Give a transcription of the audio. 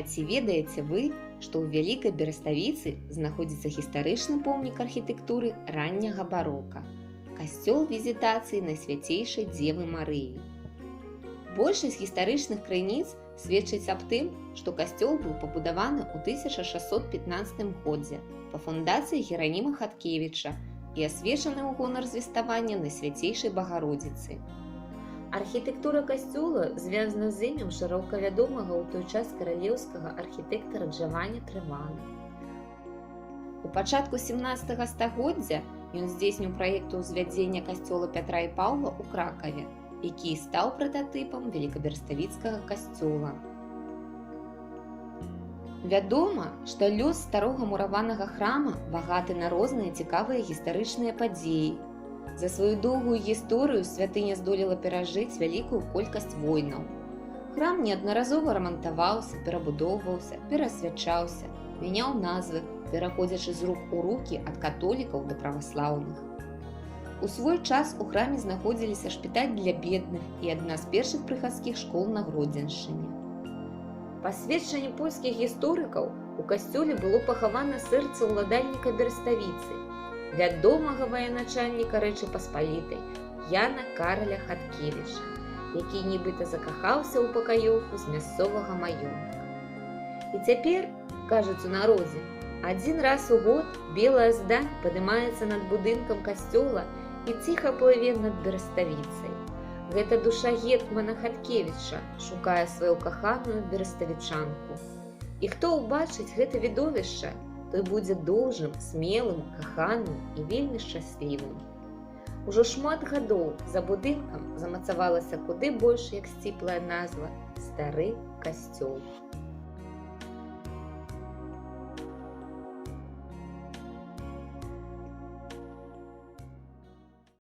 А ці ведаеце вы, што ў Вялікай Бераставіцы знаходзіцца гістарычны помнік архітэктуры ранняга барока – касцёл візітацыі Найсвяцейшай Дзевы Марыі. Большасць гістарычных крыніц сведчыць аб тым, што касцёл быў пабудаваны ў 1615 годзе па фундацыі Гераніма Хаткевіча і асвечаны ў гонар звеставання Найсвяцейшай Багародзіцы. Архітэктура касцёла звязана з імем шырока вядомага ў той час каралеўскага архітэктара Джавані Треваны. У пачатку 17 стагоддзя ён здзейсніў праект узвядзення касцёла Пятра і Паўла ў Кракаве, які стаў прататыпам велікаберставіцкага касцёла. Вядома, што лёс старога мураванага храма багаты на розныя цікавыя гістарычныя падзеі. За сваю доўгую гісторыю святыня здолела перажыць вялікую колькасць войнаў. Храм неаднаразова рамантаваўся, перабудоўваўся, пераасвячаўся, мяняў назвы, пераходзячы з рук у рукі ад католікаў да праваслаўных. У свой час у храме знаходзіліся шпіталь для бедных і адна з першых прыхадскіх школ на Гродзеншчыне. Па сведчанню польскіх гісторыкаў, у касцёле было пахавана сэрца ўладальніка Бераставіцы, вядомага военачальніка Рэчы Паспалітай Яна Караля Хаткевіча, які нібыта закахаўся ў пакаёўку з мясцовага маёнтка. І цяпер, кажуць у народзе, адзін раз у год белая здань падымаецца над будынкам касцёла і ціха плыве над Бераставіцай. Гэта душа гетмана Хаткевіча шукае сваю каханую бераставічанку. І хто ўбачыць гэта відовішча, той будзе дужым, смелым, каханым і вельмі шчаслівым. Ужо шмат гадоў за будынкам замацавалася куды больш як сціплая назва «Стары касцёл».